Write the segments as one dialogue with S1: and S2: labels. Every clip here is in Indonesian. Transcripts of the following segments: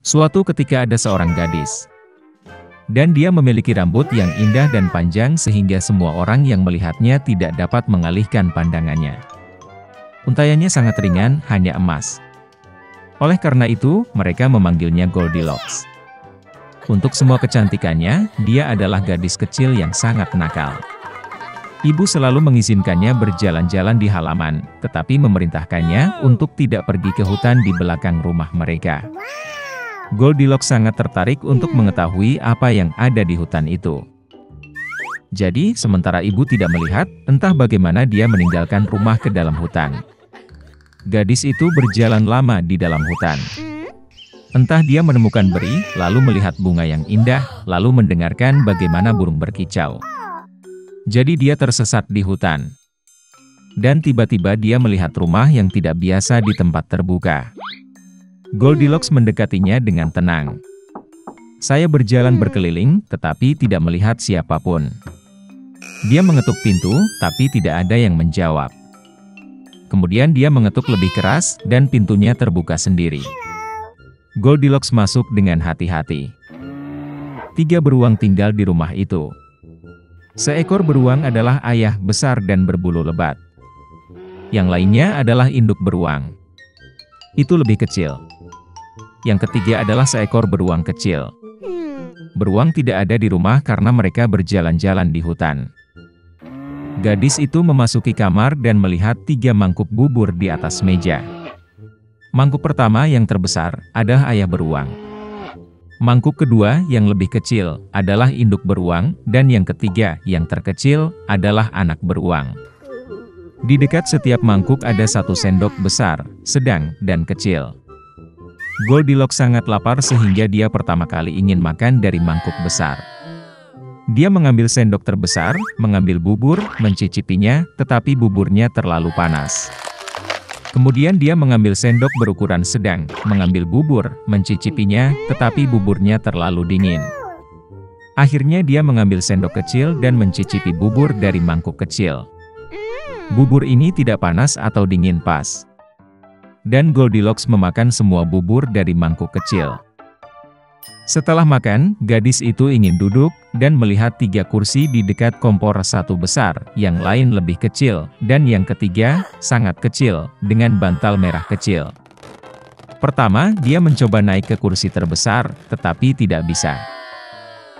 S1: Suatu ketika ada seorang gadis. Dan dia memiliki rambut yang indah dan panjang sehingga semua orang yang melihatnya tidak dapat mengalihkan pandangannya. Untaiannya sangat ringan, hanya emas. Oleh karena itu, mereka memanggilnya Goldilocks. Untuk semua kecantikannya, dia adalah gadis kecil yang sangat nakal. Ibu selalu mengizinkannya berjalan-jalan di halaman, tetapi memerintahkannya untuk tidak pergi ke hutan di belakang rumah mereka. Goldilocks sangat tertarik untuk mengetahui apa yang ada di hutan itu. Jadi, sementara ibu tidak melihat, entah bagaimana dia meninggalkan rumah ke dalam hutan. Gadis itu berjalan lama di dalam hutan. Entah dia menemukan beri, lalu melihat bunga yang indah, lalu mendengarkan bagaimana burung berkicau. Jadi dia tersesat di hutan. Dan tiba-tiba dia melihat rumah yang tidak biasa di tempat terbuka. Goldilocks mendekatinya dengan tenang. Saya berjalan berkeliling, tetapi tidak melihat siapapun. Dia mengetuk pintu, tapi tidak ada yang menjawab. Kemudian dia mengetuk lebih keras, dan pintunya terbuka sendiri. Goldilocks masuk dengan hati-hati. 3 beruang tinggal di rumah itu. Seekor beruang adalah ayah besar dan berbulu lebat. Yang lainnya adalah induk beruang. Itu lebih kecil. Yang ketiga adalah seekor beruang kecil. Beruang tidak ada di rumah karena mereka berjalan-jalan di hutan. Gadis itu memasuki kamar dan melihat 3 mangkuk bubur di atas meja. Mangkuk pertama yang terbesar adalah ayah beruang. Mangkuk kedua yang lebih kecil adalah induk beruang, dan yang ketiga yang terkecil adalah anak beruang. Di dekat setiap mangkuk ada 1 sendok besar, sedang, dan kecil. Goldilocks sangat lapar sehingga dia pertama kali ingin makan dari mangkuk besar. Dia mengambil sendok terbesar, mengambil bubur, mencicipinya, tetapi buburnya terlalu panas. Kemudian dia mengambil sendok berukuran sedang, mengambil bubur, mencicipinya, tetapi buburnya terlalu dingin. Akhirnya dia mengambil sendok kecil dan mencicipi bubur dari mangkuk kecil. Bubur ini tidak panas atau dingin pas. Dan Goldilocks memakan semua bubur dari mangkuk kecil. Setelah makan, gadis itu ingin duduk, dan melihat 3 kursi di dekat kompor, 1 besar, yang lain lebih kecil, dan yang ketiga, sangat kecil, dengan bantal merah kecil. Pertama, dia mencoba naik ke kursi terbesar, tetapi tidak bisa.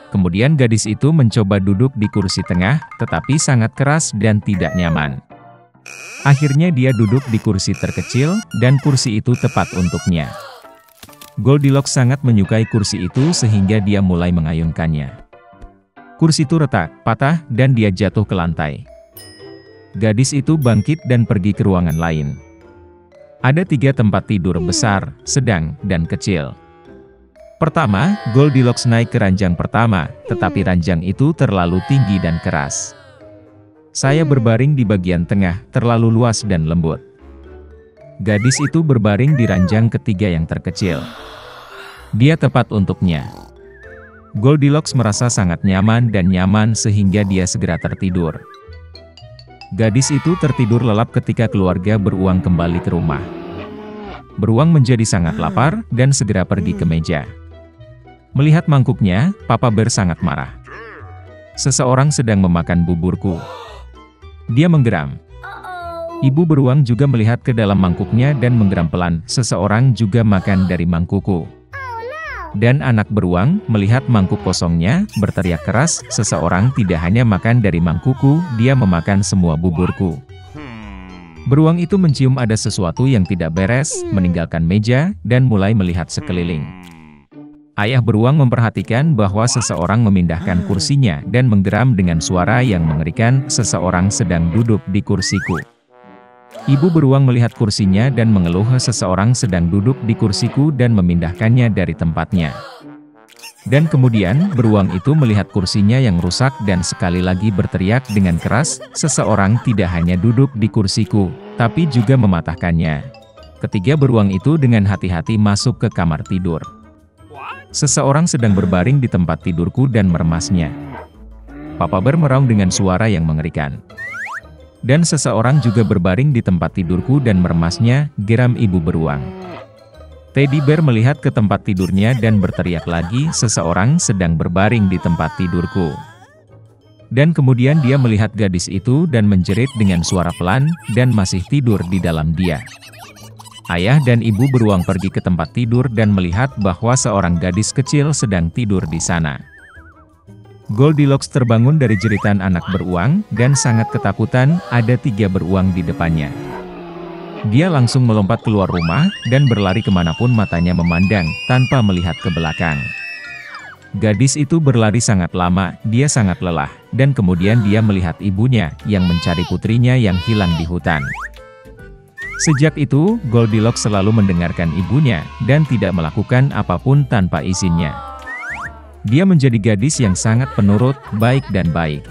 S1: Kemudian gadis itu mencoba duduk di kursi tengah, tetapi sangat keras dan tidak nyaman. Akhirnya dia duduk di kursi terkecil, dan kursi itu tepat untuknya. Goldilocks sangat menyukai kursi itu sehingga dia mulai mengayunkannya. Kursi itu retak, patah, dan dia jatuh ke lantai. Gadis itu bangkit dan pergi ke ruangan lain. Ada 3 tempat tidur besar, sedang, dan kecil. Pertama, Goldilocks naik ke ranjang pertama, tetapi ranjang itu terlalu tinggi dan keras. Saya berbaring di bagian tengah, terlalu luas dan lembut. Gadis itu berbaring di ranjang ketiga yang terkecil. Dia tepat untuknya. Goldilocks merasa sangat nyaman dan nyaman sehingga dia segera tertidur. Gadis itu tertidur lelap ketika keluarga beruang kembali ke rumah. Beruang menjadi sangat lapar dan segera pergi ke meja. Melihat mangkuknya, Papa Bear sangat marah. Seseorang sedang memakan buburku. Dia menggeram. Ibu beruang juga melihat ke dalam mangkuknya dan menggeram pelan. Seseorang juga makan dari mangkukku. Dan anak beruang melihat mangkuk kosongnya, berteriak keras, seseorang tidak hanya makan dari mangkukku, dia memakan semua buburku. Beruang itu mencium ada sesuatu yang tidak beres, meninggalkan meja, dan mulai melihat sekeliling. Ayah beruang memperhatikan bahwa seseorang memindahkan kursinya dan menggeram dengan suara yang mengerikan, seseorang sedang duduk di kursiku. Ibu beruang melihat kursinya dan mengeluh, seseorang sedang duduk di kursiku dan memindahkannya dari tempatnya. Dan kemudian, beruang itu melihat kursinya yang rusak dan sekali lagi berteriak dengan keras, seseorang tidak hanya duduk di kursiku, tapi juga mematahkannya. Ketiga beruang itu dengan hati-hati masuk ke kamar tidur. Seseorang sedang berbaring di tempat tidurku dan meremasnya. Papa Bear meraung dengan suara yang mengerikan. Dan seseorang juga berbaring di tempat tidurku dan meremasnya, geram ibu beruang. Teddy Bear melihat ke tempat tidurnya dan berteriak lagi, "Seseorang sedang berbaring di tempat tidurku." Dan kemudian dia melihat gadis itu dan menjerit dengan suara pelan, dan masih tidur di dalam dia. Ayah dan ibu beruang pergi ke tempat tidur dan melihat bahwa seorang gadis kecil sedang tidur di sana. Goldilocks terbangun dari jeritan anak beruang, dan sangat ketakutan. Ada 3 beruang di depannya. Dia langsung melompat keluar rumah, dan berlari kemanapun matanya memandang, tanpa melihat ke belakang. Gadis itu berlari sangat lama, dia sangat lelah, dan kemudian dia melihat ibunya, yang mencari putrinya yang hilang di hutan. Sejak itu, Goldilocks selalu mendengarkan ibunya, dan tidak melakukan apapun tanpa izinnya. Dia menjadi gadis yang sangat penurut, baik dan baik.